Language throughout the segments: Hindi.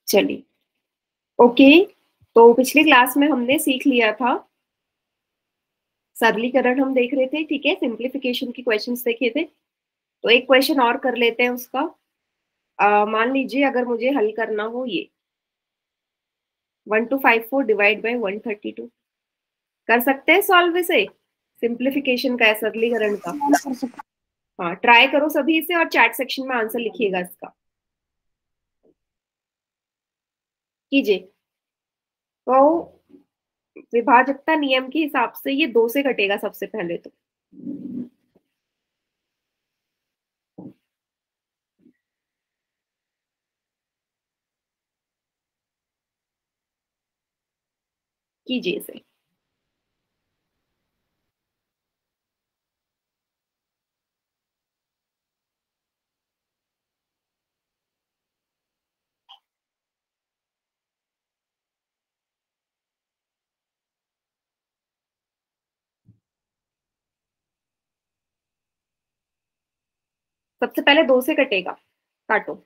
चलिए, ओके। तो पिछली क्लास में हमने सीख लिया था, सरलीकरण हम देख रहे थे, ठीक है, सिंप्लीफिकेशन की क्वेश्चंस देखे थे। तो एक क्वेश्चन और कर लेते हैं उसका। मान लीजिए अगर मुझे हल करना हो ये 1254 डिवाइड बाय 132, कर सकते हैं सॉल्व इसे? सिंप्लीफिकेशन का है, सरलीकरण का। हाँ, ट्राई करो सभी इसे और चैट सेक्शन में आंसर लिखिएगा इसका, कीजिए। तो विभाजकता नियम के हिसाब से ये 2 से कटेगा सबसे पहले तो। कीजिए इसे। सबसे पहले 2 से कटेगा, काटो।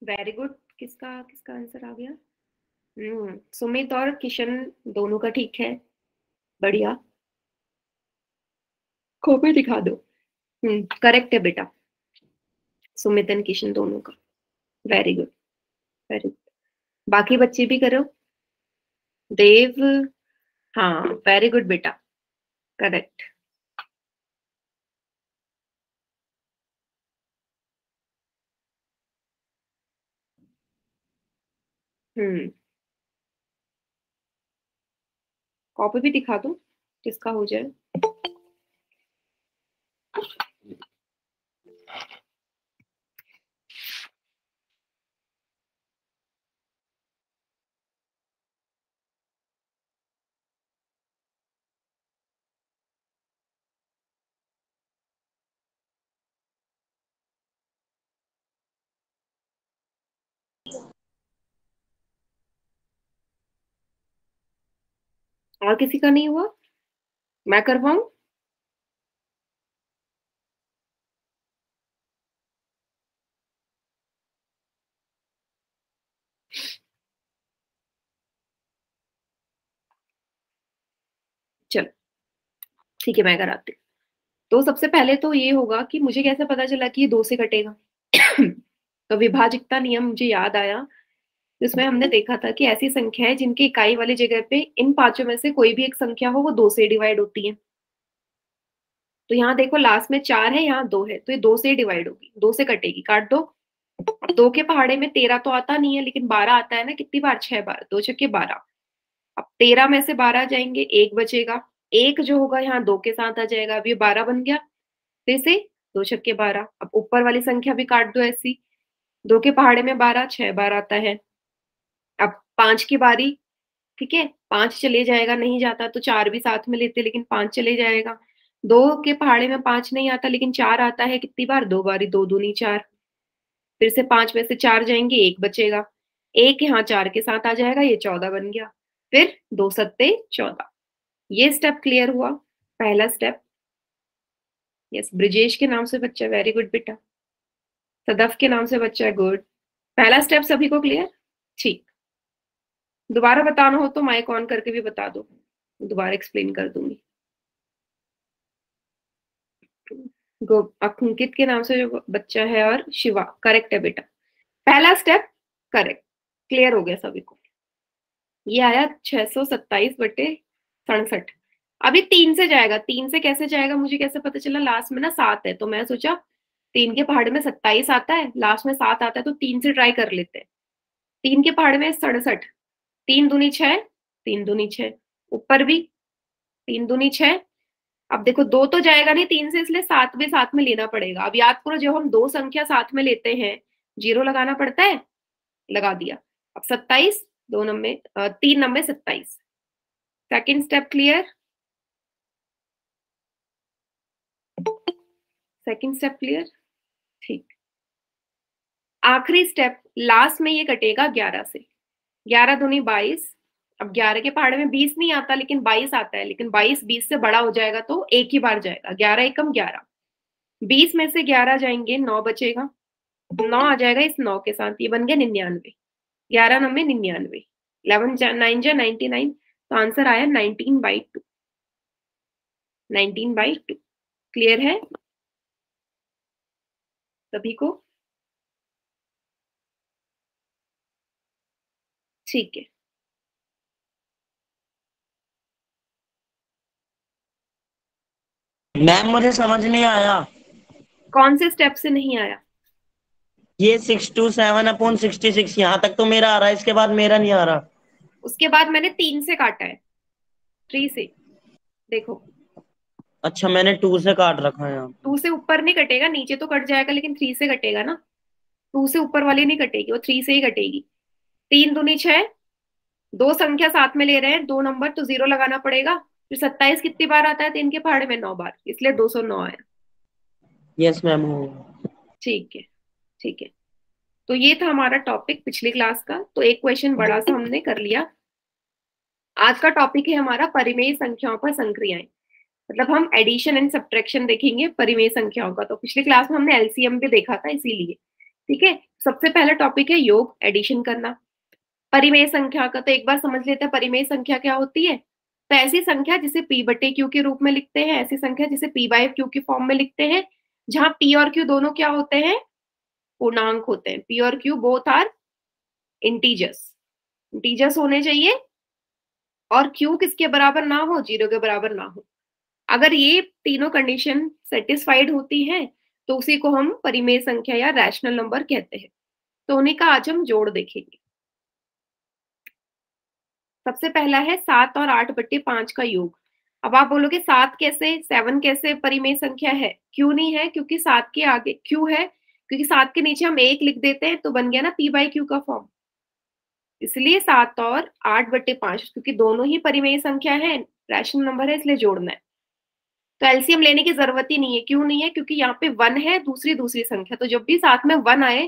Very good. किसका किसका आंसर आ गया? सुमित और किशन दोनों का ठीक है, बढ़िया। कॉपी दिखा दो। करेक्ट है बेटा, सुमित एंड किशन दोनों का। Very good, very good. बाकी बच्चे भी करो। देव, हाँ, वेरी गुड बेटा, करेक्ट। हम्म, कॉपी भी दिखा दो, किसका हो जाए। और किसी का नहीं हुआ? मैं करवाऊं? चलो ठीक है, मैं कराती हूँ। तो सबसे पहले तो ये होगा कि मुझे कैसे पता चला कि ये 2 से कटेगा। तो विभाजकता नियम मुझे याद आया, जिसमें हमने देखा था कि ऐसी संख्याएं जिनकी इकाई वाली जगह पे इन पांचों में से कोई भी एक संख्या हो वो 2 से डिवाइड होती है। तो यहाँ देखो लास्ट में 4 है, यहाँ 2 है, तो ये 2 से डिवाइड होगी, 2 से कटेगी, काट दो। अब 2 के पहाड़े में 13 तो आता नहीं है, लेकिन 12 आता है ना, कितनी बार? 6 बार, 2 छक्के 12। अब 13 में से 12 जाएंगे, एक बचेगा, एक जो होगा यहाँ 2 के साथ आ जाएगा, अब ये 12 बन गया। फिर से 2 छक्के 12, अब ऊपर वाली संख्या भी काट दो ऐसी। 2 के पहाड़े में 12, 6 बार आता है। अब 5 की बारी, ठीक है, 5 चले जाएगा, नहीं जाता तो 4 भी साथ में लेते, लेकिन 5 चले जाएगा। 2 के पहाड़े में 5 नहीं आता, लेकिन 4 आता है, कितनी बार? 2 बारी, 2 दूनी 4। फिर से 5 में से 4 जाएंगे, एक बचेगा, एक यहाँ 4 के साथ आ जाएगा, ये 14 बन गया। फिर 2 सत्ते 14। ये स्टेप क्लियर हुआ, पहला स्टेप। यस, ब्रिजेश के नाम से बच्चा, वेरी गुड बेटा। सदफ के नाम से बच्चा, गुड। पहला स्टेप सभी को क्लियर? ठीक। दोबारा बताना हो तो माइक ऑन करके भी बता दो, दोबारा एक्सप्लेन कर दूंगी। गो अंकित के नाम से जो बच्चा है, और शिवा, करेक्ट है बेटा। पहला स्टेप करेक्ट, क्लियर हो गया सभी को। ये आया 627/67। अभी 3 से जाएगा, 3 से कैसे जाएगा मुझे कैसे पता चला, लास्ट में ना 7 है, तो मैं सोचा 3 के पहाड़े में 27 आता है, लास्ट में 7 आता है, तो 3 से ट्राई कर लेते हैं। 3 के पहाड़े में 67, 3 दूनी 6, 3 दूनी 6, ऊपर भी 3 दूनी 6। अब देखो 2 तो जाएगा नहीं 3 से, इसलिए 7 भी साथ में लेना पड़ेगा। अब याद करो जब हम दो संख्या साथ में लेते हैं, जीरो लगाना पड़ता है, लगा दिया। अब 27, 3 नंबे 27। Second step clear? Second step clear? ठीक। आखिरी स्टेप लास्ट में ये कटेगा 11 से, 11 दूनी 22। अब 11 के पहाड़े में 20 नहीं आता, लेकिन 22 आता है, लेकिन 22 20 से बड़ा हो जाएगा तो एक ही बार जाएगा, 11 एकम 11। 20 में से 11 जाएंगे, 9 बचेगा, 9 आ जाएगा इस 9 के साथ, ये बन गया 99। 11 9 में 99, 11 9 जा 99, तो आंसर आया 19/2। 19/2 क्लियर है सभी को? ठीक है। मैम मुझे समझ नहीं आया। कौन से स्टेप से नहीं आया? ये 627/66 यहाँ तक तो मेरा आ रहा है, इसके बाद मेरा नहीं आ रहा। उसके बाद मैंने 3 से काटा है, 3 से। देखो अच्छा मैंने 2 से काट रखा है यहाँ। 2 से ऊपर नहीं कटेगा, नीचे तो कट जाएगा, लेकिन 3 से कटेगा ना। 2 से ऊपर वाली नहीं कटेगी, वो 3 से ही कटेगी। 3 दूनी 6, दो संख्या साथ में ले रहे हैं, 2 नंबर, तो 0 लगाना पड़ेगा। फिर 27 कितनी बार आता है 3 के पहाड़े में? 9 बार, इसलिए 209 आया। यस मैम हो। ठीक है। ठीक है, तो ये था हमारा टॉपिक पिछली क्लास का, तो एक क्वेश्चन बड़ा सा हमने कर लिया। आज का टॉपिक है हमारा परिमेय संख्याओं पर संक्रियाएं, मतलब हम एडिशन एंड सब्ट्रैक्शन देखेंगे परिमेय संख्याओं का। तो पिछली क्लास में हमने एलसीएम भी देखा था इसीलिए। ठीक है, सबसे पहला टॉपिक है योग, एडिशन करना। परिमेय संख्या का तो एक बार समझ लेते हैं, परिमेय संख्या क्या होती है। तो ऐसी संख्या जिसे पी बटे क्यू के रूप में लिखते हैं, ऐसी संख्या जिसे पी बाय क्यू की फॉर्म में लिखते हैं, जहां पी और क्यू दोनों क्या होते हैं? पूर्णांक होते हैं। पी और Q both are integers, integers होने चाहिए, और क्यू किसके बराबर ना हो? 0 के बराबर ना हो। अगर ये तीनों कंडीशन सेटिस्फाइड होती है तो उसी को हम परिमेय संख्या या रैशनल नंबर कहते हैं। तो उन्हीं का आज हम जोड़ देखेंगे। सबसे पहला है 7 और 8/5 का योग। अब आप बोलोगे 7 कैसे, 7 कैसे परिमेय संख्या है? क्यों नहीं है? क्योंकि 7 के आगे क्यू है, क्योंकि 7 के नीचे हम 1 लिख देते हैं तो बन गया ना पी बाई क्यू का फॉर्म। इसलिए 7 और 8/5, क्योंकि दोनों ही परिमेय संख्या है, रैशनल नंबर है, इसलिए जोड़ना है। तो एलसीएम लेने की जरूरत ही नहीं है। क्यों नहीं है? क्योंकि यहाँ पे 1 है, दूसरी दूसरी संख्या, तो जब भी साथ में 1 आए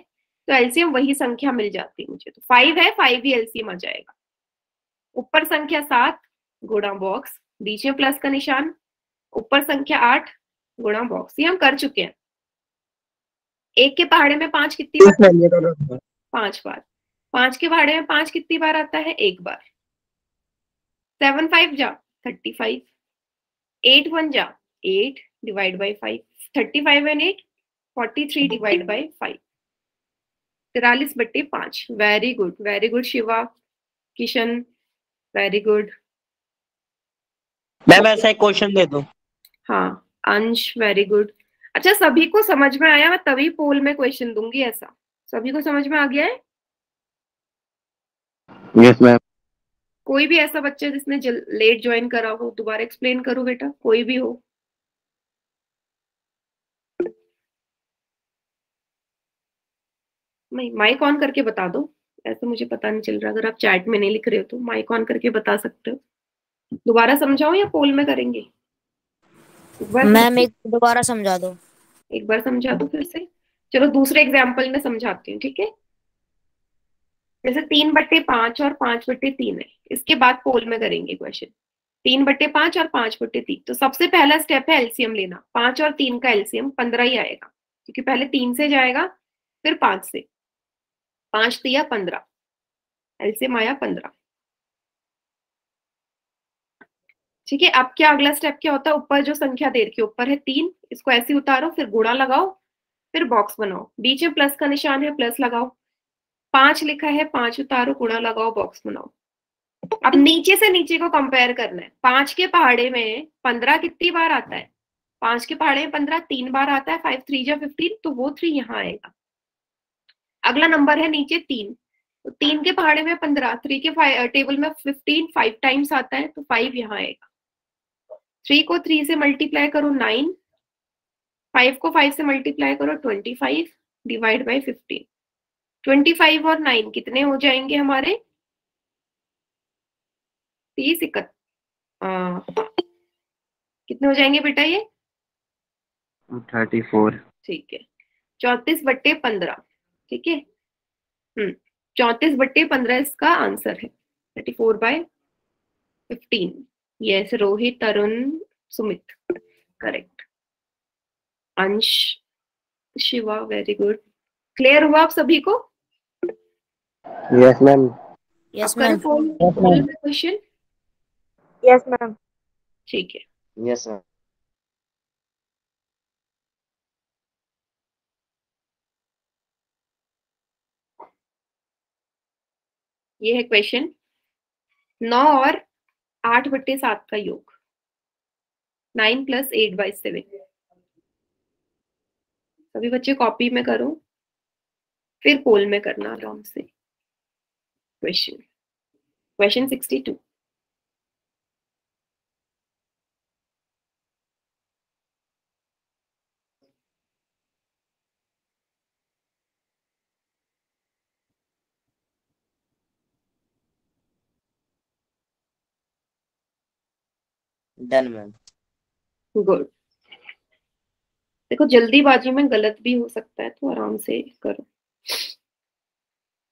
तो एलसीएम वही संख्या मिल जाती है मुझे। तो 5 है, 5 ही एलसीएम आ जाएगा। ऊपर संख्या 7 गुणा बॉक्स, बीच में प्लस का निशान, ऊपर संख्या 8 गुणा बॉक्स, ये हम कर चुके हैं। एक के पहाड़े में 5 कितनी बार? 5 बार। 5 के पहाड़े में 5 कितनी बार आता है? 1 बार। 7 5 जा 35, 8 1 जा 8 divide by 5, 35 and 8 43 divide by 5, 43/5। Very good Shiva, Kishan, very good. Ma'am ऐसा एक क्वेश्चन दे दो। हाँ अंश, वेरी गुड। अच्छा, सभी को समझ में आया? मैं तभी पोल में क्वेश्चन दूंगी ऐसा। सभी को समझ में आ गया है? Yes ma'am. कोई भी ऐसा बच्चा जिसने लेट ज्वाइन करा हो, दोबारा एक्सप्लेन करो बेटा, कोई भी हो। नहीं, माइक ऑन करके बता दो, ऐसे मुझे पता नहीं चल रहा। अगर आप चैट में नहीं लिख रहे हो तो माइक ऑन करके बता सकते हो। दोबारा समझाओ या पोल में करेंगे? एक बार मैम एक दोबारा समझा दो। एक बार समझा दो फिर से। चलो दूसरे एग्जाम्पल में समझाती हूँ, ठीक है। जैसे 3/5 और 5/3 है, इसके बाद पोल में करेंगे क्वेश्चन। 3/5 और 5/3, तो सबसे पहला स्टेप है एलसीएम लेना। 5 और 3 का एलसीएम 15 ही आएगा, क्योंकि पहले 3 से जाएगा फिर 5 से। 5 दिया 15, एलसीएम आया 15। ठीक है, अब क्या अगला स्टेप क्या होता है? ऊपर जो संख्या दे रखी है, ऊपर है 3, इसको ऐसे उतारो, फिर गुणा लगाओ, फिर बॉक्स बनाओ, बीच में प्लस का निशान है, प्लस लगाओ। 5 लिखा है, 5 उतारो, गुणा लगाओ, बॉक्स बनाओ। अब नीचे से नीचे को कंपेयर करना है। 5 के पहाड़े में 15 कितनी बार आता है? 5 के पहाड़े में 15 3 बार आता है। 5 3 जा 15, तो वो 3 यहाँ आएगा। अगला नंबर है नीचे 3, तो 3 के पहाड़े में 15, 3 के टेबल में 15 5 टाइम्स आता है, तो 5 यहाँ आएगा। 3 को 3 से मल्टीप्लाई करो 9, 5 को 5 से मल्टीप्लाई करो 25, डिवाइड बाई 15। 25 और 9 कितने हो जाएंगे हमारे? 30 कितने हो जाएंगे बेटा ये? 34। ठीक है, 34/15। ठीक है, 34/15 इसका आंसर है। 34/15। यस, रोहित, तरुण, सुमित, करेक्ट। अंश, शिवा, वेरी गुड। क्लियर हुआ आप सभी को? Yes ma'am. यस अब करें मैम। पोल में क्वेश्चन। Yes ma'am. ठीक है, यस मैम। ये है क्वेश्चन। 9 और 8/7 का योग। 9 + 8/7। सभी बच्चे कॉपी में करो, फिर पोल में करना आराम से। क्वेश्चन 62। Done ma'am. गुड। देखो जल्दीबाजी में गलत भी हो सकता है, तो आराम से करो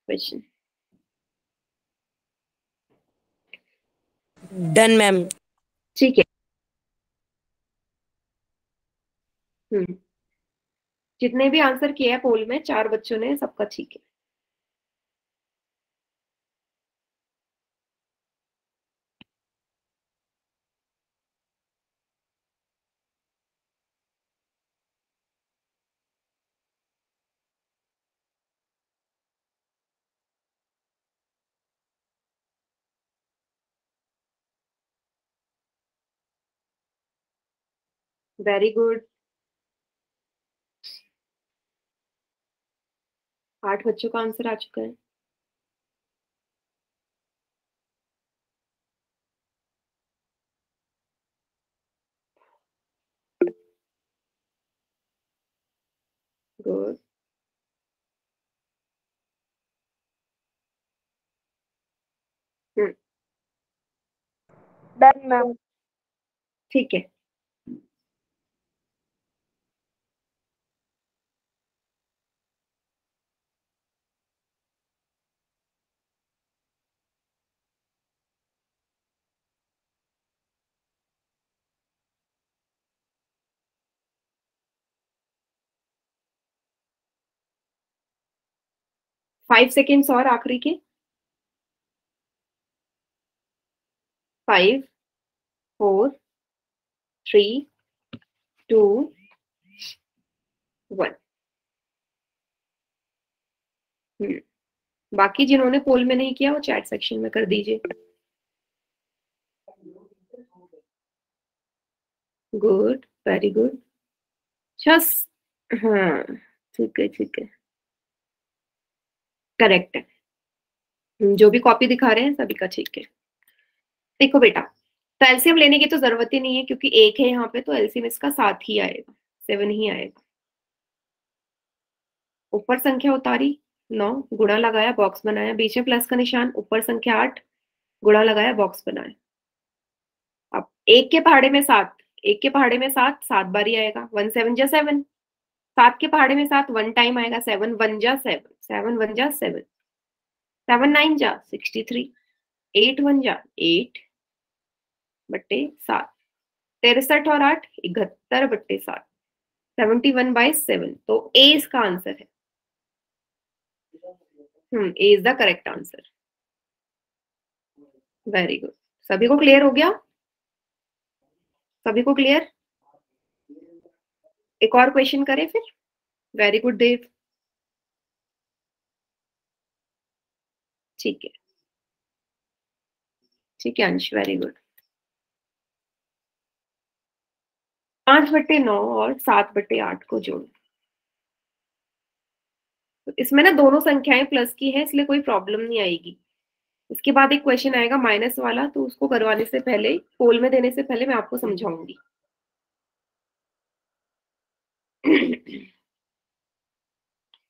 क्वेश्चन। Done ma'am. ठीक है। जितने भी आंसर किए हैं पोल में, 4 बच्चों ने, सबका ठीक है। Very good. 8 बच्चों का आंसर आ चुका है। गुड। Done ma'am. ठीक है, फाइव सेकेंड्स और आखिरी के। 5 4 3 2 1। बाकी जिन्होंने पोल में नहीं किया वो चैट सेक्शन में कर दीजिए। Good, very good. जस, हाँ, ठीक है ठीक है, करेक्ट है। जो भी कॉपी दिखा रहे हैं सभी का ठीक है। देखो बेटा, तो एलसीएम लेने की तो जरूरत ही नहीं है, क्योंकि एक है यहाँ पे, तो एलसीएम इसका 7 ही आएगा, 7 ही आएगा। ऊपर संख्या उतारी 9, गुणा लगाया, बॉक्स बनाया, बीच में प्लस का निशान, ऊपर संख्या 8, गुणा लगाया, बॉक्स बनाया। अब एक के पहाड़े में 7, एक के पहाड़े में 7 7 बार ही आएगा। 1 7 जा 7, 7 के पहाड़े में 7 1 टाइम आएगा। 7 1 जा 7, 7 1 जा 7, 7 9 जा 63, 8 1 जा 8/7, 63 और 8 71/7, 71/7। तो ए इसका आंसर है। A is the correct answer. Very good. सभी को क्लियर हो गया? सभी को क्लियर? एक और क्वेश्चन करें फिर। वेरी गुड देव। ठीक है, ठीक है अंश, वेरी गुड। 5/9 और 7/8 को जोड़ो। तो इसमें ना दोनों संख्याएं प्लस की है, इसलिए कोई प्रॉब्लम नहीं आएगी। इसके बाद एक क्वेश्चन आएगा माइनस वाला, तो उसको करवाने से पहले, पोल में देने से पहले मैं आपको समझाऊंगी।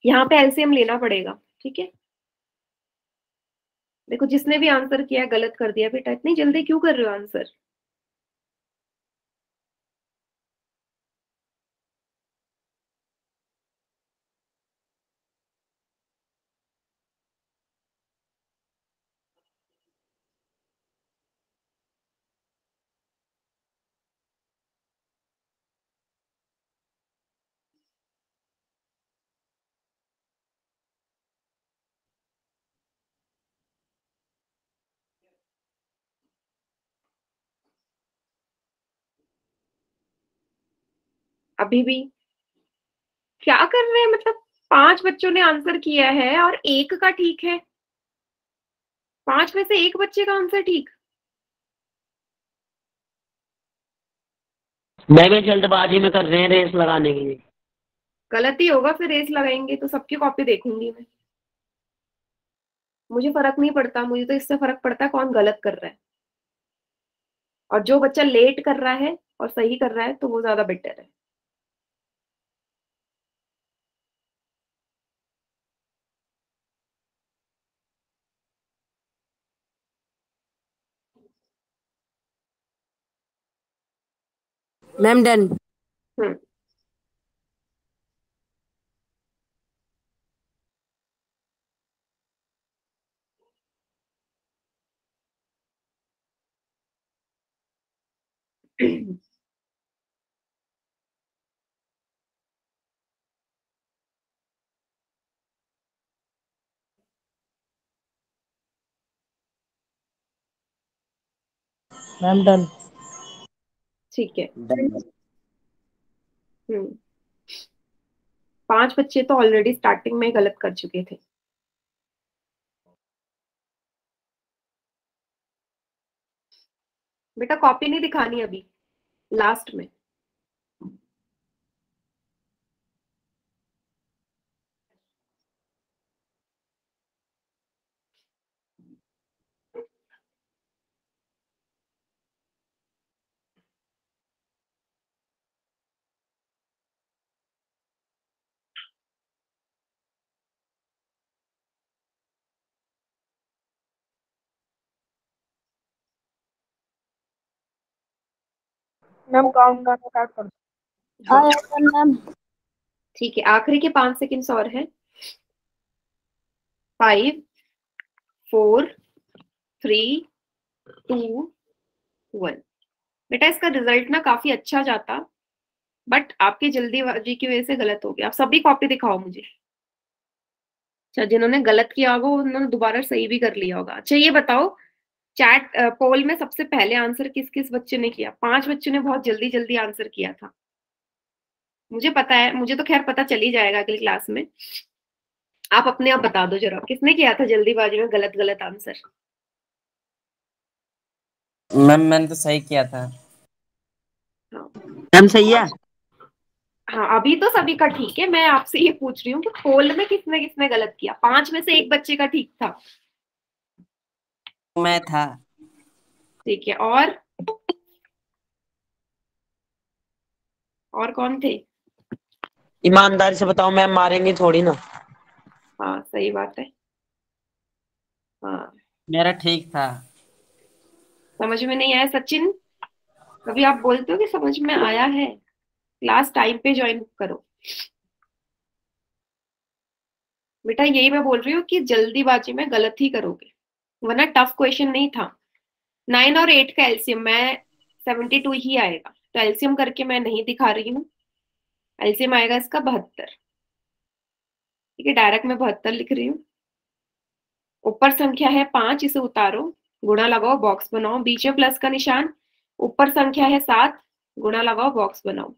यहाँ पे एलसीएम लेना पड़ेगा, ठीक है। देखो जिसने भी आंसर किया गलत कर दिया बेटा, इतनी जल्दी क्यों कर रहे हो आंसर? अभी भी क्या कर रहे हैं? मतलब 5 बच्चों ने आंसर किया है और एक का ठीक है। 5 में से एक बच्चे का आंसर ठीक। मैम जल्दबाजी में कर रहे हैं रेस लगाने के लिए। गलत ही होगा, फिर रेस लगाएंगे तो सबकी कॉपी देखूंगी मैं। मुझे फर्क नहीं पड़ता, मुझे तो इससे फर्क पड़ता है कौन गलत कर रहा है। और जो बच्चा लेट कर रहा है और सही कर रहा है तो वो ज्यादा बेटर है। Ma'am done. Hmm. Ma'am done. ठीक है। 5 बच्चे तो ऑलरेडी स्टार्टिंग में गलत कर चुके थे। बेटा कॉपी नहीं दिखानी अभी, लास्ट में। मैम काउंट करना स्टार्ट कर दो। हाँ मैम। ठीक है, आखिरी के 5 सेकेंड्स और हैं। 5, 4, 3, 2, 1। बेटा इसका रिजल्ट ना काफी अच्छा जाता, बट आपकी जल्दीबाजी की वजह से गलत हो गया। आप सभी कॉपी दिखाओ मुझे। अच्छा, जिन्होंने गलत किया होगा उन्होंने दोबारा सही भी कर लिया होगा। अच्छा ये बताओ, चैट पोल में सबसे पहले आंसर किस किस बच्चे ने किया? 5 बच्चों ने बहुत जल्दी जल्दी आंसर किया था। मुझे पता है, मुझे तो खैर पता चल ही जाएगा अगली क्लास में। आप अपने आप बता दो जरा, किसने किया था जल्दीबाजी में गलत गलत आंसर? मैम मैंने तो सही किया था। हाँ मैम सही है। हाँ, अभी तो सभी का ठीक है। मैं आपसे ये पूछ रही हूँ कि पोल में किसने किसने गलत किया। 5 में से एक बच्चे का ठीक था। मैं था। ठीक है, और कौन थे? ईमानदारी से बताओ मैम, मारेंगे थोड़ी ना। हाँ सही बात है। हाँ मेरा ठीक था। समझ में नहीं आया सचिन? कभी आप बोलते हो कि समझ में आया है? क्लास टाइम पे ज्वाइन करो। बेटा यही मैं बोल रही हूँ कि जल्दीबाजी में गलत ही करोगे, वरना टफ क्वेश्चन नहीं था। 9 और 8 का एलसीएम मैं 72 ही आएगा, तो एलसीएम करके मैं नहीं दिखा रही हूँ। एलसीएम आएगा इसका 72। ठीक है, डायरेक्ट मैं 72 लिख रही हूँ। ऊपर संख्या है 5, इसे उतारो, गुणा लगाओ, बॉक्स बनाओ, बीच में प्लस का निशान। ऊपर संख्या है 7, गुणा लगाओ, बॉक्स बनाओ।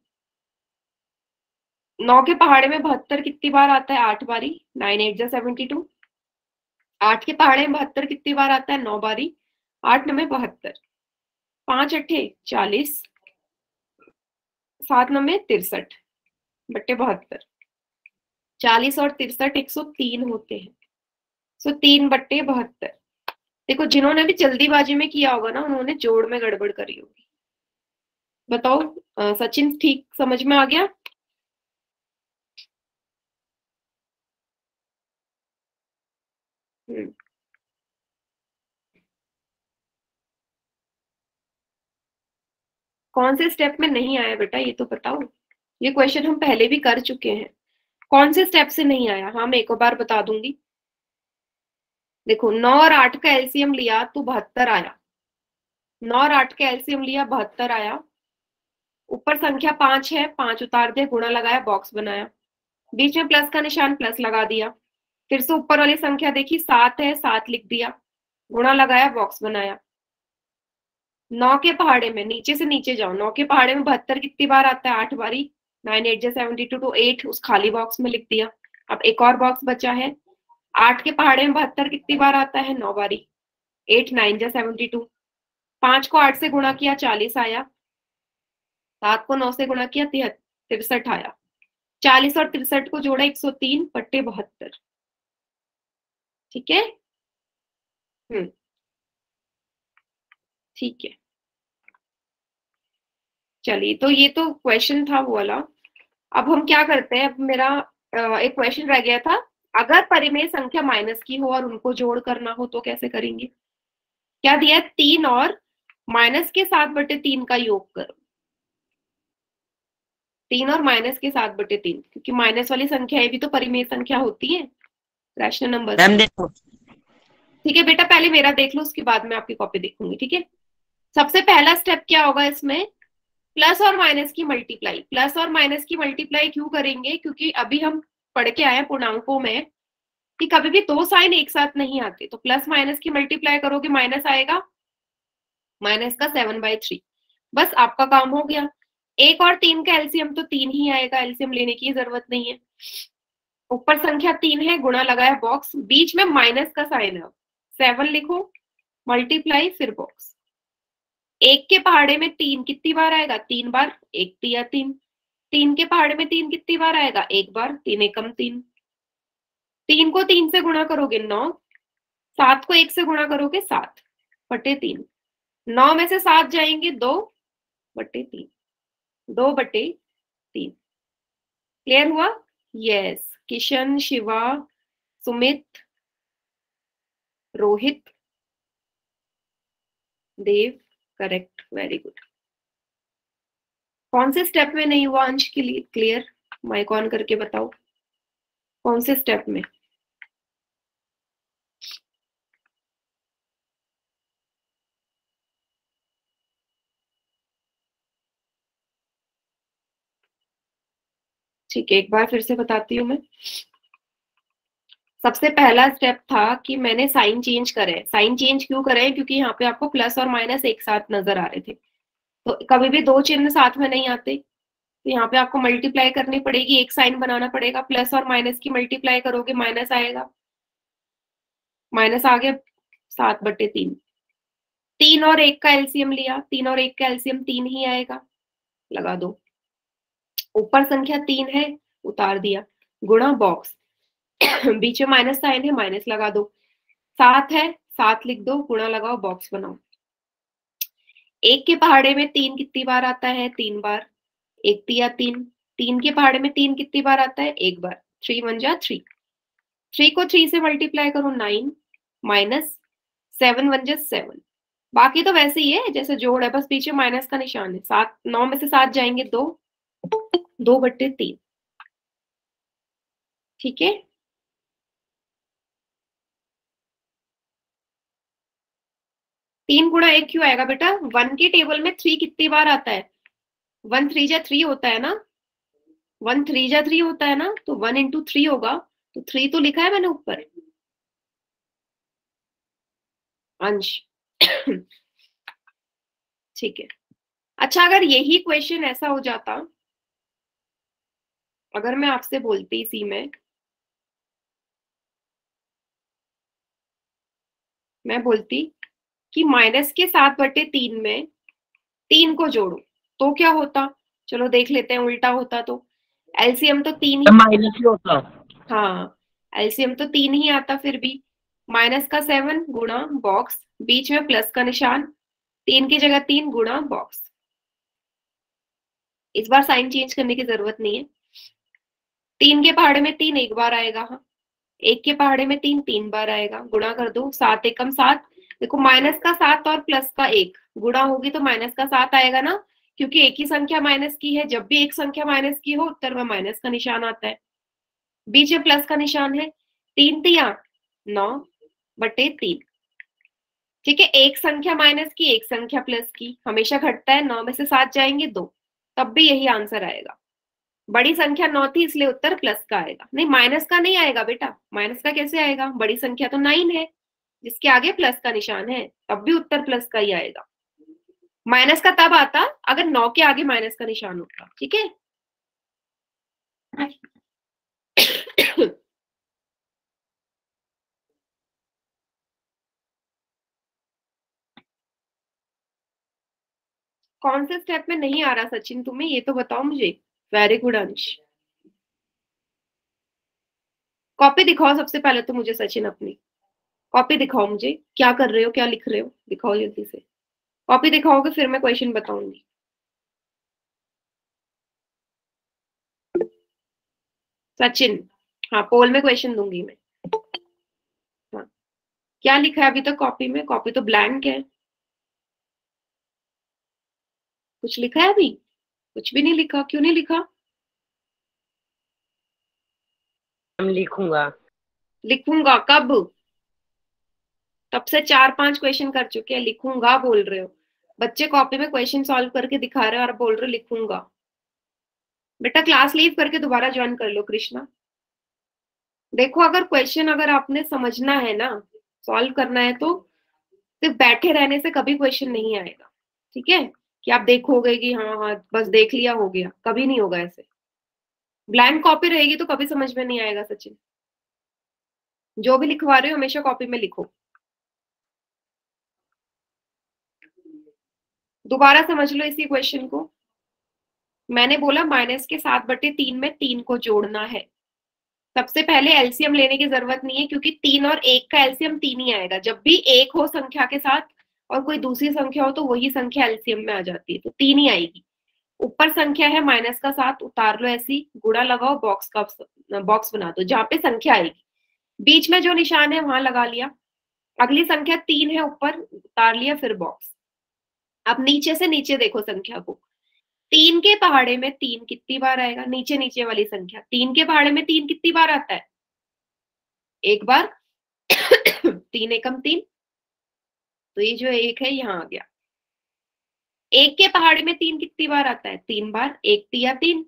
9 के पहाड़े में 72 कितनी बार आता है? 8 बारी। 9 8 जा 72। 8 के पहाड़े में 72 कितनी बार आता है? 9 बारी। 8 9 72, 5 8 40, 7 9 63 बट्टे 72, 40 और 63 103 होते हैं। सो 3 बट्टे 72। देखो जिन्होंने भी जल्दीबाजी में किया होगा ना, उन्होंने जोड़ में गड़बड़ करी होगी। बताओ सचिन, ठीक समझ में आ गया? कौन से स्टेप में नहीं आया बेटा, ये तो बताओ। ये क्वेश्चन हम पहले भी कर चुके हैं। कौन से स्टेप से नहीं आया? हाँ, मैं एक बार बता दूंगी। देखो 9 और 8 का एलसीएम लिया तो 72 आया। 9 और 8 का एलसीएम लिया, 72 आया। ऊपर संख्या 5 है, 5 उतार दिया, गुणा लगाया, बॉक्स बनाया। बीच में प्लस का निशान, प्लस लगा दिया। फिर से ऊपर वाली संख्या देखी, 7 है, 7 लिख दिया, गुणा लगाया, बॉक्स बनाया। 9 के पहाड़े में, नीचे से नीचे जाओ, 9 के पहाड़े में 72 कितनी बार आता है? 8 बारी। 9 8 72 तो 8 उस खाली बॉक्स में लिख दिया। अब एक और बॉक्स बचा है। 8 के पहाड़े में 72 कितनी बार आता है? 9 बारी। 8 9 72। 5 को 8 से गुणा किया, 40 आया। 7 को 9 से गुणा किया, 63 आया। 40 और 63 को जोड़ा, 103 बट्टे 72। ठीक है। ठीक है, चलिए, तो ये तो क्वेश्चन था वो वाला। अब हम क्या करते हैं, अब मेरा एक क्वेश्चन रह गया था, अगर परिमेय संख्या माइनस की हो और उनको जोड़ करना हो तो कैसे करेंगे? क्या दिया? 3 और माइनस के 7/3 का योग करो। 3 और माइनस के 7/3, क्योंकि माइनस वाली संख्या भी तो परिमेय संख्या होती है, रैशनल नंबर। मैम देखो, ठीक है बेटा, पहले मेरा देख लो, उसके बाद में आपकी कॉपी देखूंगी। ठीक है, सबसे पहला स्टेप क्या होगा इसमें? प्लस और माइनस की मल्टीप्लाई। प्लस और माइनस की मल्टीप्लाई क्यों करेंगे? क्योंकि अभी हम पढ़ के आए हैं पूर्णांकों में कि कभी भी दो साइन एक साथ नहीं आते, तो प्लस माइनस की मल्टीप्लाई करोगे, माइनस आएगा, माइनस का 7/3। बस आपका काम हो गया। 1 और 3 का एलसीएम तो 3 ही आएगा, एलसीएम लेने की जरूरत नहीं है। ऊपर संख्या 3 है, गुणा लगाया, बॉक्स, बीच में माइनस का साइन है, 7 लिखो, मल्टीप्लाई, फिर बॉक्स। 1 के पहाड़े में 3 कितनी बार आएगा? 3 बार। 1 दिया 3। 3 के पहाड़े में 3 कितनी बार आएगा? 1 बार। 3 एकम 3। 3 को 3 से गुणा करोगे 9। 7 को 1 से गुणा करोगे 7/3। 9 में से 7 जाएंगे 2/3। 2/3। क्लियर हुआ? यस। किशन, शिवा, सुमित, रोहित, देव, करेक्ट, वेरी गुड। कौन से स्टेप में नहीं हुआ अंश के लिए? क्लियर? माइक ऑन करके बताओ, कौन से स्टेप में? ठीक है, एक बार फिर से बताती हूँ मैं। सबसे पहला स्टेप था कि मैंने साइन चेंज करे। साइन चेंज क्यों करे? क्योंकि यहाँ पे आपको प्लस और माइनस एक साथ नजर आ रहे थे, तो कभी भी दो चिन्ह साथ में नहीं आते, तो यहाँ पे आपको मल्टीप्लाई करनी पड़ेगी, एक साइन बनाना पड़ेगा। प्लस और माइनस की मल्टीप्लाई करोगे, माइनस आएगा, माइनस आ गया, 7/3। 3 और 1 का एलसीएम लिया, 3 और 1 का एलसीएम 3 ही आएगा, लगा दो। ऊपर संख्या 3 है, उतार दिया, गुणा, बॉक्स, बीच में माइनस साइन है, माइनस लगा दो। 7 है, 7 लिख दो, गुणा लगाओ, बॉक्स बनाओ। 1 के पहाड़े में 3 कितनी बार आता है? 3 बार। 1 दिया 3। 3 के पहाड़े में 3 कितनी बार आता है? 1 बार। 3 1 जा 3। 3 को 3 से मल्टीप्लाई करो, 9, माइनस 7 1 जा 7। बाकी तो वैसे ही है जैसे जोड़ है, बस पीछे माइनस का निशान है। 7 9 में से 7 जाएंगे 2, 2/3। ठीक है, तीन गुणा 1 क्यों आएगा बेटा? 1 के टेबल में 3 कितनी बार आता है? 1 3 जा 3 होता है ना, 1 3 जा 3 होता है ना, तो 1 × 3 होगा, तो 3 तो लिखा है मैंने ऊपर, अंश। ठीक है। अच्छा, अगर यही क्वेश्चन ऐसा हो जाता, अगर मैं आपसे बोलती इसी में, मैं बोलती कि -के 7/3 में 3 को जोड़ो तो क्या होता, चलो देख लेते हैं उल्टा होता तो एलसीएम तो 3 ही, माइनस ही होता। हाँ एलसीएम तो 3 ही आता फिर भी, -7 गुणा बॉक्स, बीच में प्लस का निशान, 3 की जगह 3 गुणा बॉक्स। इस बार साइन चेंज करने की जरूरत नहीं है। 3 के पहाड़े में 3 एक बार आएगा, हाँ 1 के पहाड़े में 3 3 बार आएगा, गुणा कर दो, 7 एकम 7, देखो -7 और +1 गुणा होगी तो -7 आएगा ना, क्योंकि एक ही संख्या माइनस की है, जब भी एक संख्या माइनस की हो उत्तर में माइनस का निशान आता है, बीच में प्लस का निशान है, 3 तिया 9/3। ठीक है, एक संख्या माइनस की एक संख्या प्लस की हमेशा घटता है, 9 में से 7 जाएंगे 2, तब भी यही आंसर आएगा। बड़ी संख्या 9 थी इसलिए उत्तर प्लस का आएगा, नहीं माइनस का नहीं आएगा बेटा, माइनस का कैसे आएगा, बड़ी संख्या तो 9 है जिसके आगे प्लस का निशान है, तब भी उत्तर प्लस का ही आएगा। माइनस का तब आता अगर 9 के आगे माइनस का निशान होता। ठीक है कौन से स्टेप में नहीं आ रहा सचिन तुम्हें, ये तो बताओ मुझे। वेरी गुड अंश। कॉपी दिखाओ सबसे पहले तो मुझे सचिन, अपनी कॉपी दिखाओ मुझे, क्या कर रहे हो, क्या लिख रहे हो, दिखाओ जल्दी से। कॉपी दिखाओगे फिर मैं क्वेश्चन बताऊंगी। सचिन, हाँ पोल में क्वेश्चन दूंगी मैं। हाँ क्या लिखा है अभी तक कॉपी में, कॉपी तो ब्लैंक है, कुछ लिखा है अभी, कुछ भी नहीं लिखा, क्यों नहीं लिखा। हम लिखूंगा। लिखूंगा कब, तब से 4-5 क्वेश्चन कर चुके हैं, लिखूंगा बोल रहे हो। बच्चे कॉपी में क्वेश्चन सॉल्व करके दिखा रहे हो और बोल रहे हो लिखूंगा। बेटा क्लास लीव करके दोबारा ज्वाइन कर लो कृष्णा। देखो अगर क्वेश्चन अगर आपने समझना है ना, सॉल्व करना है, तो सिर्फ बैठे रहने से कभी क्वेश्चन नहीं आएगा। ठीक है, कि आप देखोगे कि हाँ हाँ बस देख लिया हो गया, कभी नहीं होगा ऐसे। ब्लैंक कॉपी रहेगी तो कभी समझ में नहीं आएगा सचिन। जो भी लिखवा रहे हो हमेशा कॉपी में लिखो। दोबारा समझ लो इसी क्वेश्चन को। मैंने बोला -के 7/3 में 3 को जोड़ना है। सबसे पहले एलसीएम लेने की जरूरत नहीं है, क्योंकि 3 और 1 का एलसीएम 3 ही आएगा। जब भी 1 हो संख्या के साथ और कोई दूसरी संख्या हो तो वही संख्या एलसीएम में आ जाती है, तो 3 ही आएगी। ऊपर संख्या है -7, उतार लो ऐसी, गुणा लगाओ, बॉक्स बना दो जहां पे संख्या आएगी, बीच में जो निशान है वहां लगा लिया। अगली संख्या 3 है, ऊपर उतार लिया, फिर बॉक्स। अब नीचे से नीचे देखो संख्या को, 3 के पहाड़े में 3 कितनी बार आएगा, नीचे नीचे वाली संख्या, 3 के पहाड़े में 3 कितनी बार आता है, एक बार 3 एकम 3, तो ये जो 1 है यहाँ आ गया। 1 के पहाड़े में 3 कितनी बार आता है, 3 बार, 1 तिया 3,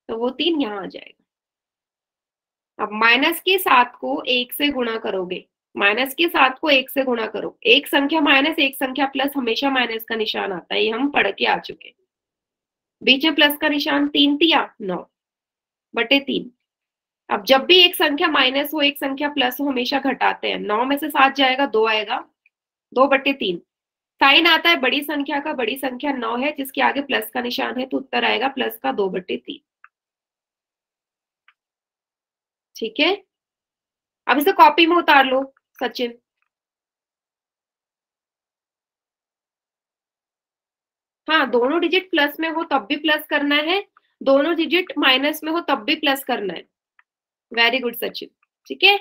तो वो 3 यहाँ आ जाएगा। अब -के 7 को 1 से गुणा करोगे, -के 7 को 1 से गुणा करो, एक संख्या माइनस एक संख्या प्लस हमेशा माइनस का निशान आता है, ये हम पढ़ के आ चुके। बीच में प्लस का निशान, 3 तिया 9/3। अब जब भी एक संख्या माइनस हो एक संख्या प्लस हो हमेशा घटाते हैं, 9 में से 7 जाएगा 2 आएगा, 2/3। साइन आता है बड़ी संख्या का, बड़ी संख्या 9 है जिसके आगे प्लस का निशान है, तो उत्तर आएगा प्लस का 2/3। ठीक है, अब इसे कॉपी में उतार लो सचिन। हाँ दोनों डिजिट प्लस में हो तब भी प्लस करना है, दोनों डिजिट माइनस में हो तब भी प्लस करना है। Very good Sachin. ठीक है,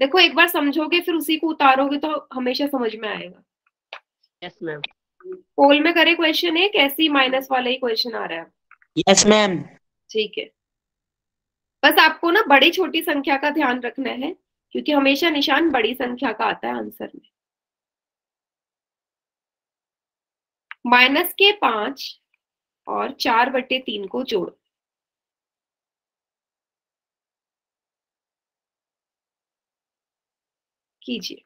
देखो एक बार समझोगे फिर उसी को उतारोगे तो हमेशा समझ में आएगा। Yes ma'am. पोल में करे क्वेश्चन एक ऐसे ही माइनस वाला ही क्वेश्चन आ रहा है। Yes ma'am. ठीक है, बस आपको ना बड़ी छोटी संख्या का ध्यान रखना है, क्योंकि हमेशा निशान बड़ी संख्या का आता है आंसर में। -के 5 और 4/3 को जोड़ो। कीजिए,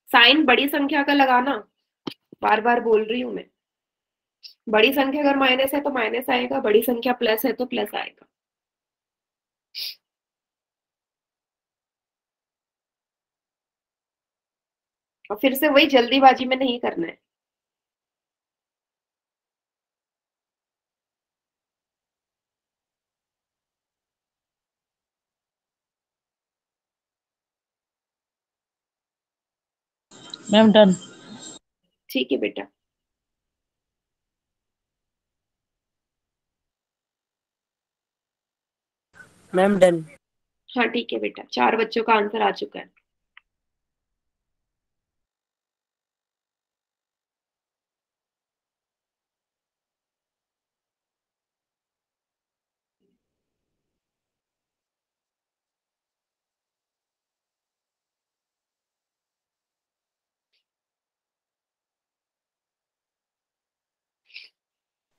साइन बड़ी संख्या का लगाना, बार बार बोल रही हूं मैं। बड़ी संख्या अगर माइनस है तो माइनस आएगा, बड़ी संख्या प्लस है तो प्लस आएगा। और फिर से वही जल्दीबाजी में नहीं करना है। Ma'am done. ठीक है बेटा। Ma'am done. हाँ ठीक है बेटा, 4 बच्चों का आंसर आ चुका है।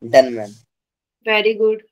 Done ma'am. Very good.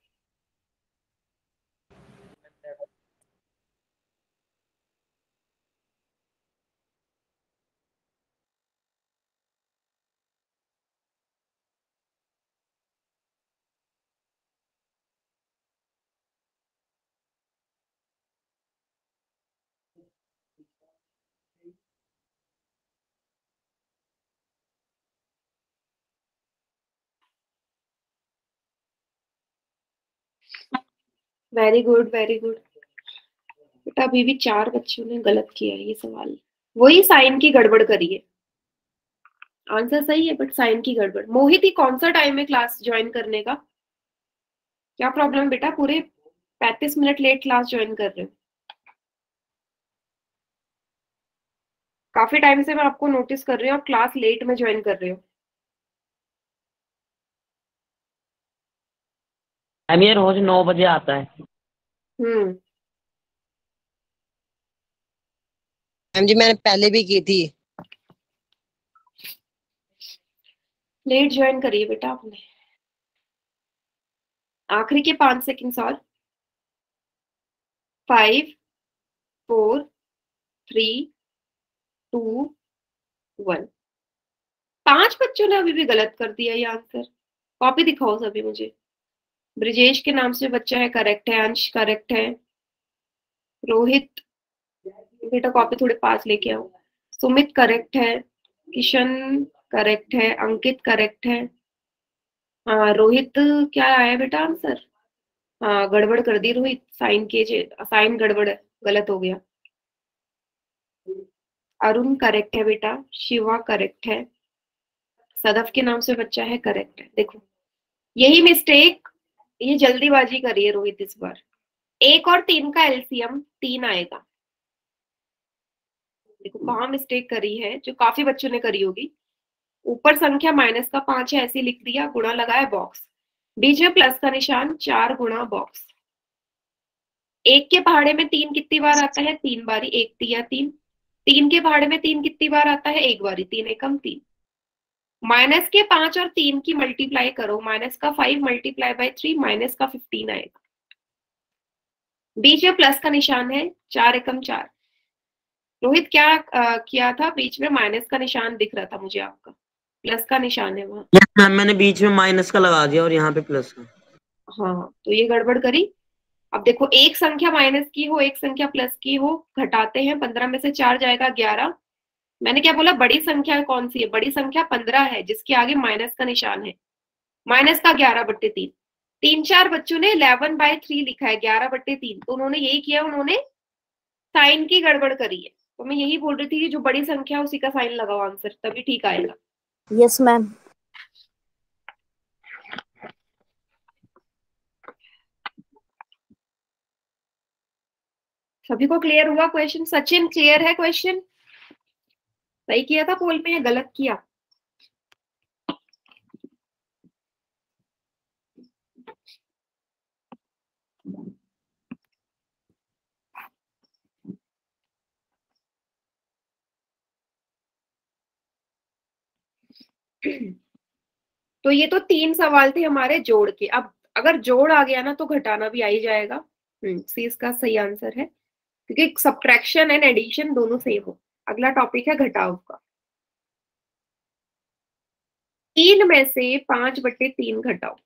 Very good very good बेटा। अभी भी 4 बच्चों ने गलत किया है ये सवाल। वही साइन की गड़बड़ करी है। आंसर सही है बट साइन की गड़बड़। मोहित, ही कौन सा टाइम है क्लास ज्वाइन करने का? क्या प्रॉब्लम बेटा? पूरे 35 मिनट लेट क्लास ज्वाइन कर रहे हो। काफी टाइम से मैं आपको नोटिस कर रही हूँ, आप क्लास लेट में ज्वाइन कर रहे हो। मैम ये रोज 9 बजे आता है। हम्म। मैम जी मैंने पहले भी की थी। लेट ज्वाइन करिए बेटा आपने। आखिरी के 5 सेकंड्स और। 5 4 3 2 1। 5 बच्चों ने अभी भी गलत कर दिया ये आंसर। कॉपी दिखाओ सभी मुझे। ब्रिजेश के नाम से बच्चा है, करेक्ट है। अंश करेक्ट है। रोहित बेटा कॉपी थोड़े पास लेके आओ। सुमित करेक्ट है। किशन करेक्ट है। अंकित करेक्ट है। हाँ रोहित, क्या आया बेटा आंसर? हाँ गड़बड़ कर दी रोहित, साइन के साइन गड़बड़ है, गलत हो गया। अरुण करेक्ट है बेटा। शिवा करेक्ट है। सदफ के नाम से बच्चा है, करेक्ट है। देखो यही मिस्टेक, ये जल्दीबाजी करी है रोहित इस बार। 1 और 3 का एलसीएम 3 आएगा। देखो कहाँ मिस्टेक करी है, जो काफी बच्चों ने करी होगी। ऊपर संख्या माइनस का 5 है ऐसे लिख दिया, गुणा लगाया बॉक्स, बीच में प्लस का निशान, 4 गुणा बॉक्स। 1 के पहाड़े में 3 कितनी बार आता है? 3 बारी। 1 तिया 3। 3 के पहाड़े में 3 कितनी बार आता है? 1 बारी। 3 एकम 3। माइनस के 5 और 3 की मल्टीप्लाई करो, माइनस का 5 मल्टीप्लाई बाय 3 माइनस का 15 आएगा। बीच में प्लस का निशान है, 4 एकम 4। रोहित क्या किया था? बीच में माइनस का निशान दिख रहा था मुझे, आपका प्लस का निशान है वहां। यस मैम मैंने बीच में माइनस का लगा दिया और यहाँ पे प्लस का। हाँ तो ये गड़बड़ करी। अब देखो एक संख्या माइनस की हो, एक संख्या प्लस की हो, घटाते हैं। 15 में से 4 जाएगा 11। मैंने क्या बोला? बड़ी संख्या कौन सी है? बड़ी संख्या 15 है जिसके आगे माइनस का निशान है। माइनस का 11/3। 3-4 बच्चों ने 11/3 लिखा है, 11/3। तो उन्होंने यही किया, उन्होंने साइन की गड़बड़ करी है। तो मैं यही बोल रही थी कि जो बड़ी संख्या है उसी का साइन लगाओ, आंसर तभी ठीक आएगा। Yes ma'am. सभी को क्लियर हुआ क्वेश्चन? सचिन क्लियर है क्वेश्चन? सही किया था पोल में या गलत किया? तो ये तो 3 सवाल थे हमारे जोड़ के। अब अगर जोड़ आ गया ना तो घटाना भी आ ही जाएगा। सी इसका सही आंसर है, क्योंकि सब्ट्रैक्शन एंड एडिशन दोनों सेम हो। अगला टॉपिक है घटाव का। 3 में से 5/3 घटाओ।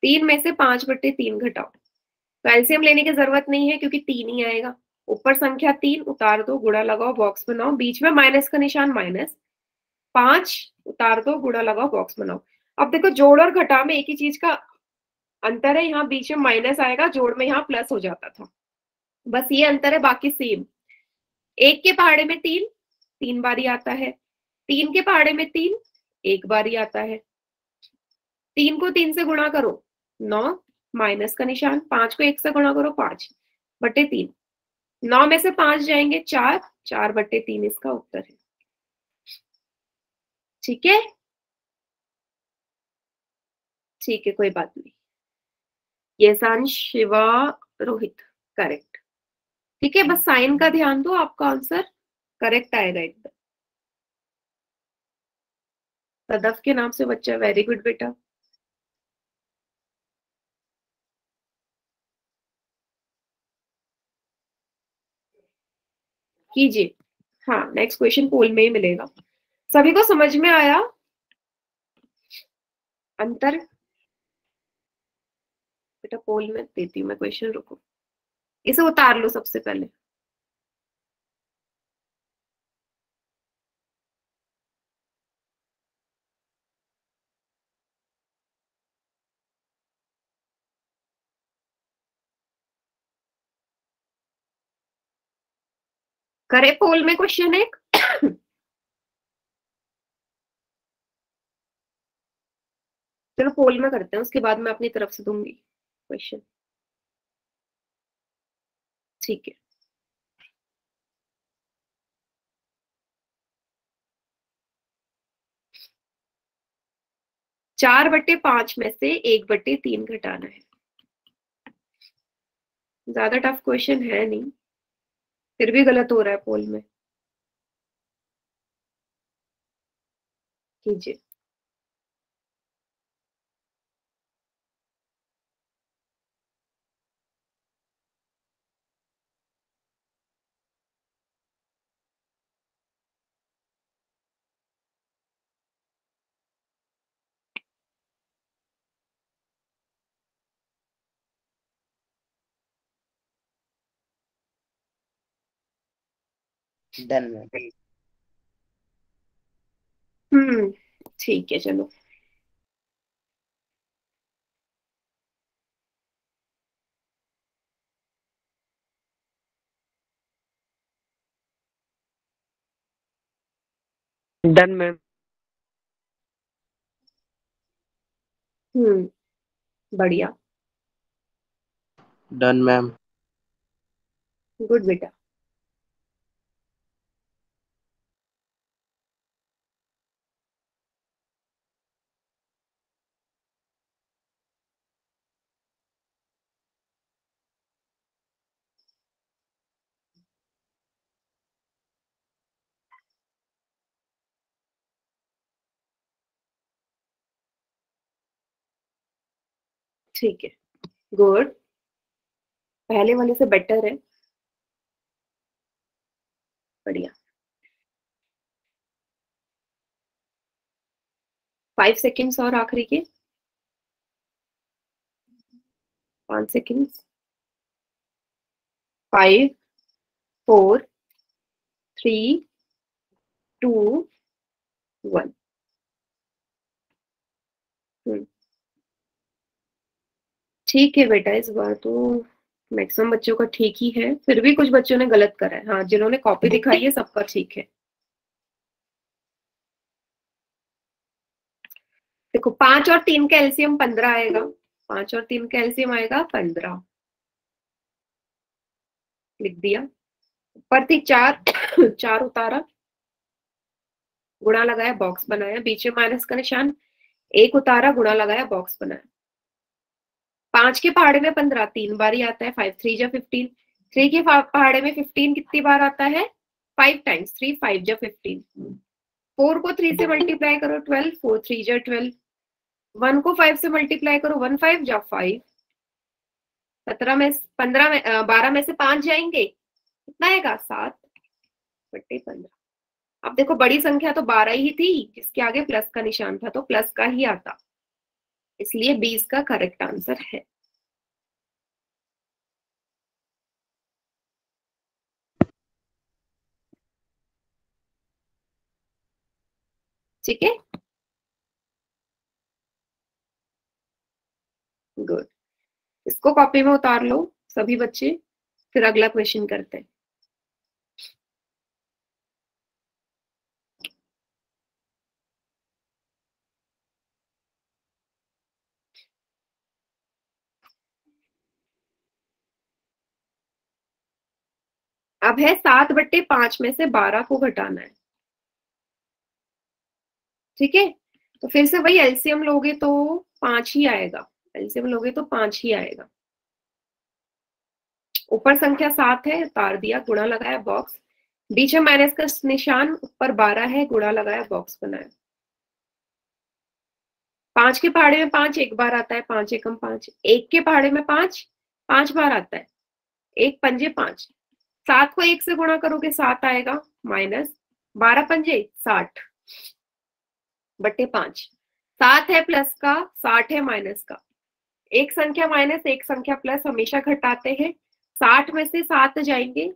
3 में से 5/3 घटाओ। तो एलसीएम लेने की जरूरत नहीं है क्योंकि 3 ही आएगा। ऊपर संख्या 3 उतार दो, गुणा लगाओ, बॉक्स बनाओ, बीच में माइनस का निशान माइनस, 5 उतार दो, गुणा लगाओ, बॉक्स बनाओ। अब देखो जोड़ और घटा में एक ही चीज का अंतर है, यहाँ बीच में माइनस आएगा, जोड़ में यहाँ प्लस हो जाता था, बस ये अंतर है, बाकी सेम। 1 के पहाड़े में 3 3 बारी आता है, 3 के पहाड़े में 3 1 बारी आता है। 3 को 3 से गुणा करो 9, माइनस का निशान, 5 को 1 से गुणा करो 5/3, 9 में से 5 जाएंगे 4, 4/3 इसका उत्तर है। ठीक है, ठीक है, कोई बात नहीं। ये सांश, शिवा, रोहित, करेक्ट। ठीक है, बस साइन का ध्यान दो, आपका आंसर करेक्ट आएगा एकदम। सदफ के नाम से बच्चा, वेरी गुड बेटा। कीजिए। हाँ, नेक्स्ट क्वेश्चन पोल में ही मिलेगा। सभी को समझ में आया अंतर? बेटा पोल में देती हूँ मैं क्वेश्चन, रुको, इसे उतार लो सबसे पहले। करे पोल में क्वेश्चन एक? चलो पोल में करते हैं, उसके बाद मैं अपनी तरफ से दूंगी क्वेश्चन। ठीक है, चार बट्टे 5 में से 1/3 घटाना है। ज्यादा टफ क्वेश्चन है नहीं, फिर भी गलत हो रहा है पोल में। कीजिए। Done ma'am. ठीक है, चलो। Done ma'am. बढ़िया, डन मैम। गुड बेटा। ठीक है, गुड, पहले वाले से बेटर है, बढ़िया। 5 सेकेंड्स और आखिरी के, 5 सेकेंड्स। 5, 4, 3, 2, 1। ठीक है बेटा, इस बार तो मैक्सिमम बच्चों का ठीक ही है, फिर भी कुछ बच्चों ने गलत करा है। हाँ, जिन्होंने कॉपी दिखाई है सबका ठीक है। देखो 5 और 3 का एलसीएम 15 आएगा, 5 और 3 का एलसीएम आएगा 15, लिख दिया। ऊपर थी 4 4 उतारा, गुणा लगाया, बॉक्स बनाया, बीच में माइनस का निशान, 1 उतारा, गुणा लगाया, बॉक्स बनाया। 5 के पहाड़े में 15 3 बार ही आता है, 5 3 जा 15। 3 के पहाड़े में 15 कितनी बार आता है? 5 टाइम्स 3, 5 जा 15। 4 को 3 से मल्टीप्लाई करो 12, 4 3 जा 12। 1 को 5 से मल्टीप्लाई करो 1 5 जा 5। 17 में 15 में 12 में से 5 जाएंगे, कितना आएगा? 7/15। अब देखो बड़ी संख्या तो 12 ही थी, जिसके आगे प्लस का निशान था तो प्लस का ही आता, इसलिए 20 का करेक्ट आंसर है। ठीक है, गुड। इसको कॉपी में उतार लो सभी बच्चे, फिर अगला क्वेश्चन करते हैं। अब है 7/5 में से 12 को घटाना है। ठीक है, तो फिर से वही एलसीएम लोगे तो 5 ही आएगा, एलसीएम लोगे तो 5 ही आएगा। ऊपर संख्या 7 है, उतार दिया, गुणा लगाया, बॉक्स। बीच में माइनस का निशान, ऊपर 12 है, गुणा लगाया, बॉक्स बनाया। 5 के पहाड़े में 5 एक बार आता है, 5 एकम 5। 1 के पहाड़े में 5 5 बार आता है, 1 पंजे 5। 7 को 1 से गुणा करोगे 7 आएगा, माइनस 12 पंजे 60/5। 7 है प्लस का, 60 है माइनस का। एक संख्या माइनस एक संख्या प्लस हमेशा घटाते हैं। 60 में से 7 जाएंगे,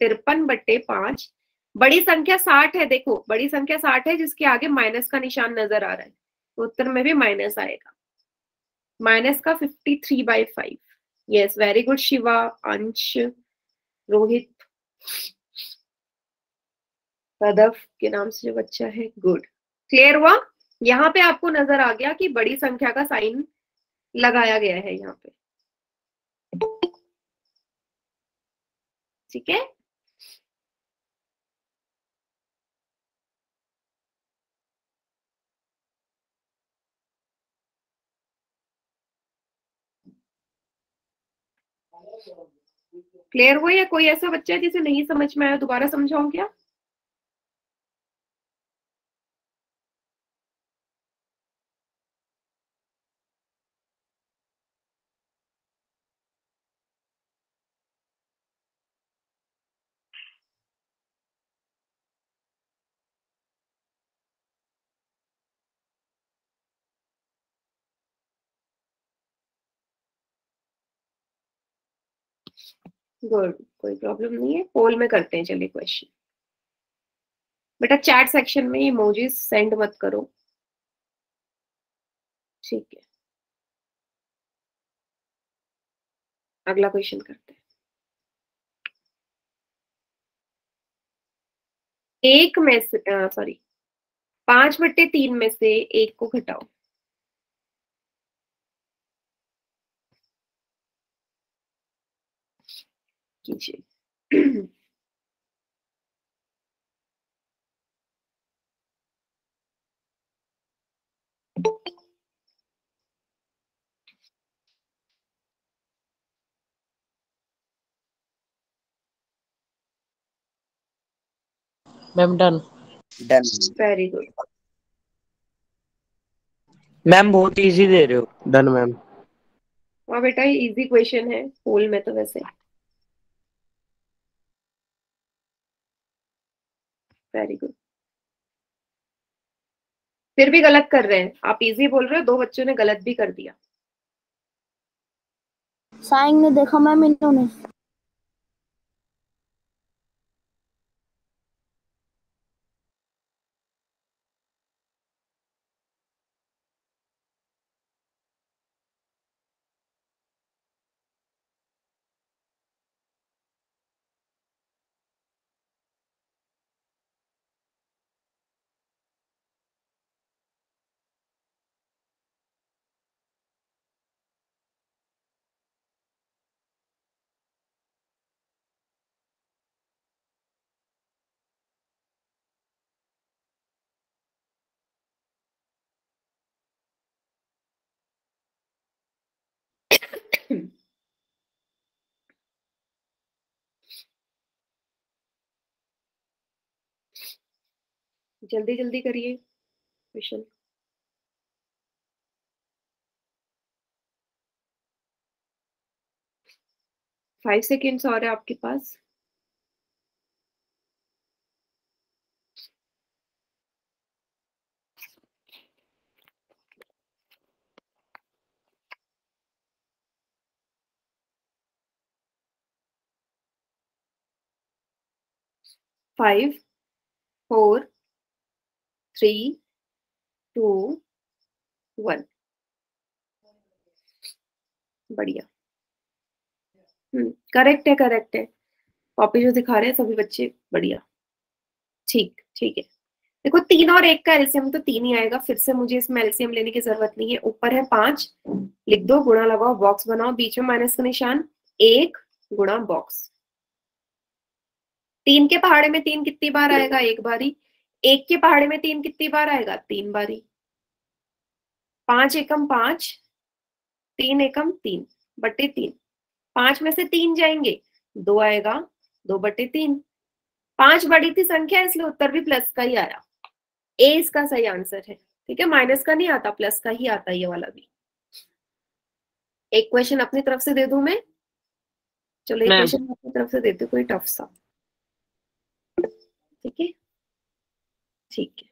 53/5। बड़ी संख्या 60 है, देखो बड़ी संख्या 60 है जिसके आगे माइनस का निशान नजर आ रहा है, तो उत्तर में भी माइनस आएगा। माइनस का 53/5। यस, वेरी गुड शिवा, अंश, रोहित, सदफ के नाम से जो बच्चा है, गुड। क्लियर हुआ? यहाँ पे आपको नजर आ गया कि बड़ी संख्या का साइन लगाया गया है यहाँ पे। ठीक है, क्लियर हुआ? या कोई ऐसा बच्चा है जिसे नहीं समझ में आया, दोबारा समझाऊं क्या? गुड, कोई प्रॉब्लम नहीं है। पोल में करते हैं, चलिए क्वेश्चन। बेटा चैट सेक्शन में इमोजीज सेंड मत करो, ठीक है। अगला क्वेश्चन करते हैं। एक में से सॉरी 5/3 में से 1 को घटाओ। कीजिए। Ma'am done. Done. Very good ma'am बहुत इजी दे रहे हो। Done ma'am. वाह बेटा, ये इजी क्वेश्चन है पोल में तो वैसे। Very good. फिर भी गलत कर रहे हैं आप, इजी बोल रहे हो, 2 बच्चों ने गलत भी कर दिया। साइन ने देखा मैम इन्होंने। जल्दी जल्दी करिए क्वेश्चन। 5 सेकेंड्स और है आपके पास। फाइव, 4, 3, 2 1। बढ़िया। करेक्ट है, करेक्ट है। कॉपी जो दिखा रहे हैं सभी बच्चे, बढ़िया। ठीक, ठीक है। देखो 3 और 1 का एलसीएम तो 3 ही आएगा, फिर से मुझे इसमें एलसीएम लेने की जरूरत नहीं है। ऊपर है 5, लिख दो, गुणा लगाओ, बॉक्स बनाओ, बीच में माइनस का निशान, 1 गुणा बॉक्स। 3 के पहाड़े में 3 कितनी बार आएगा? 1 बारी। 1 के पहाड़े में 3 कितनी बार आएगा? 3 बारी। 5 एकम 5, 3 एकम 3 बटे 3। 5 में से 3 जाएंगे, 2 आएगा, 2 बटे 3। 5 बड़ी थी संख्या, इसलिए उत्तर भी प्लस का ही आया। ए इसका सही आंसर है। ठीक है, माइनस का नहीं आता, प्लस का ही आता है ये वाला भी। एक क्वेश्चन अपनी तरफ से दे दूं मैं? चलो एक क्वेश्चन अपनी तरफ से देते, कोई टफ सा। ठीक है, ठीक है।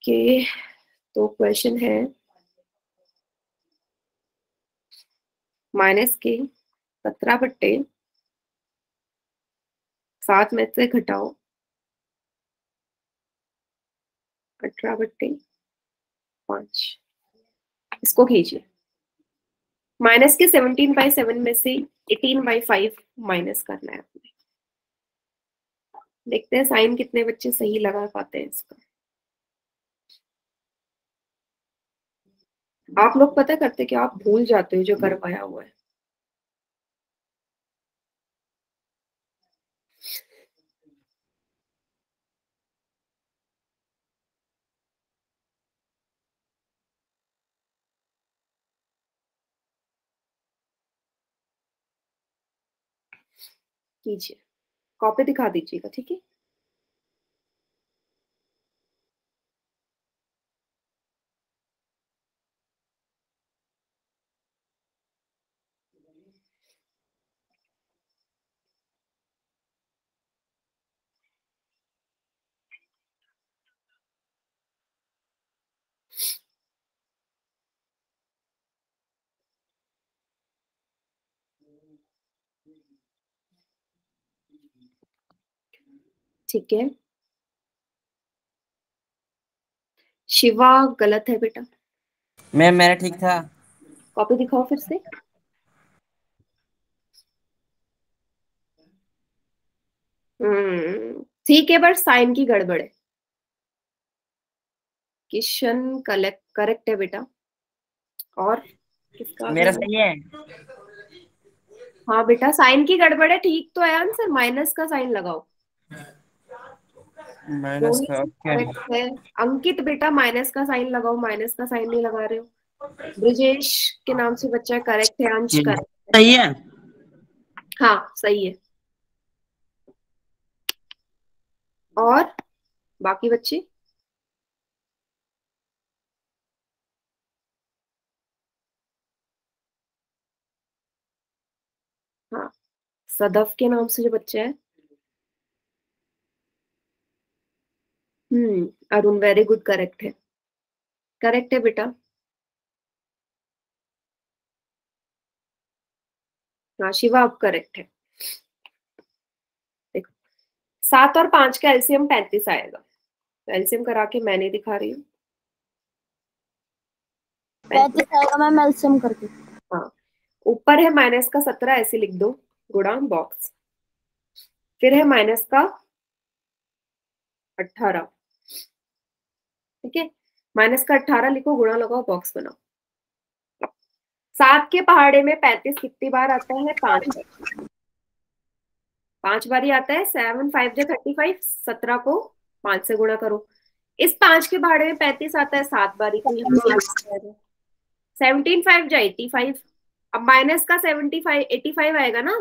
ओके, तो क्वेश्चन है माइनस के 17 बट्टे 7 में से घटाओ 18 बट्टे 5। इसको खींचिए। माइनस के 17/7 में से 18/5 माइनस करना है आपने। देखते हैं साइन कितने बच्चे सही लगा पाते हैं इसका। आप लोग पता करते कि आप भूल जाते हो जो कर पाया हुआ है। कीजिए, कॉपी दिखा दीजिएगा। ठीक है, ठीक है। शिवा गलत है बेटा। मैम मेरा ठीक था। कॉपी दिखाओ फिर से। ठीक है, बट साइन की गड़बड़ है। किशन करेक्ट है बेटा। और किसका? मेरा सही है। हाँ बेटा, साइन की गड़बड़ है, ठीक तो है आंसर। माइनस का साइन लगाओ। माइनस का, ओके। करेक्ट है। अंकित बेटा माइनस का साइन लगाओ, माइनस का साइन नहीं लगा रहे हो। ब्रिजेश के नाम से बच्चा है, करेक्ट है। अंश करेक्ट है। सही है। हाँ सही है। और बाकी बच्चे? हाँ, सदफ के नाम से जो बच्चा है, अरुण, वेरी गुड, करेक्ट है। करेक्ट है बेटा। हाँ शिवा, अब करेक्ट है। देखो 7 और 5 का एलसीएम 35 आएगा। तो एलसीएम करा के मैंने दिखा रही हूँ। 35 आएगा मैम एलसीएम करके। हाँ, ऊपर है माइनस का 17, ऐसे लिख दो, गुणा बॉक्स। फिर है माइनस का 18। ठीक है, माइनस का 18 लिखो, गुणा लगाओ, बॉक्स बनाओ। 7 के पहाड़े में 35 कितनी बार आता है? 5 बार। 5 बार ही आता है। 7 5 जो 35, 17 को 5 से गुणा करो। इस 5 के पहाड़े में 35 आता है 7 बार ही, तो यहाँ 17 5 जा 85। अब माइनस का 75 85 आएगा ना,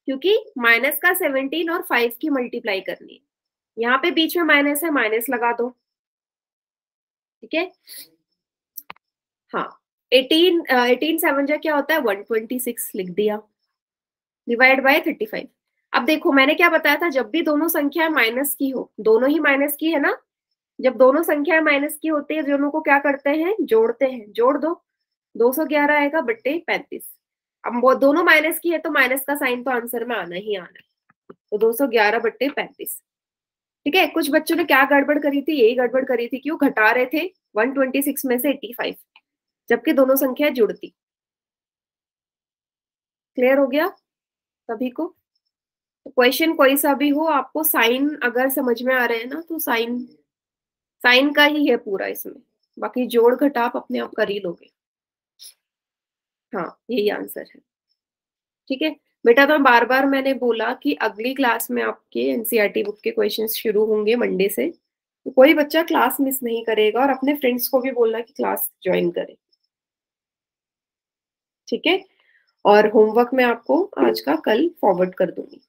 क्योंकि माइनस का 17 और 5 की मल्टीप्लाई करनी है। यहाँ पे बीच में माइनस है, माइनस लगा दो। ठीक है, हाँ 18 7 जा क्या होता है? 126 लिख दिया, डिवाइड बाय 35। अब देखो मैंने क्या बताया था, जब भी दोनों संख्या माइनस की हो, दोनों ही माइनस की है ना, जब दोनों संख्या माइनस की होती है, दोनों को क्या करते हैं? जोड़ते हैं। जोड़ दो, 211 आएगा बट्टे 35। अब वो दोनों माइनस की है तो माइनस का साइन तो आंसर में आना ही आना है, तो 211 बट्टे 35। ठीक है, कुछ बच्चों ने क्या गड़बड़ करी थी, यही गड़बड़ करी थी कि वो घटा रहे थे 126 में से 85, जबकि दोनों संख्या जुड़ती। क्लियर हो गया सभी को? क्वेश्चन कोई सा भी हो, आपको साइन अगर समझ में आ रहे हैं ना, तो साइन का ही है पूरा इसमें, बाकी जोड़ घटा आप अपने आप कर ही लोगे। हाँ, यही आंसर है। ठीक है बेटा, तो बार बार मैंने बोला कि अगली क्लास में आपके एनसीईआरटी बुक के क्वेश्चंस शुरू होंगे मंडे से, तो कोई बच्चा क्लास मिस नहीं करेगा, और अपने फ्रेंड्स को भी बोलना कि क्लास ज्वाइन करें। ठीक है, और होमवर्क मैं आपको आज का कल फॉरवर्ड कर दूंगी।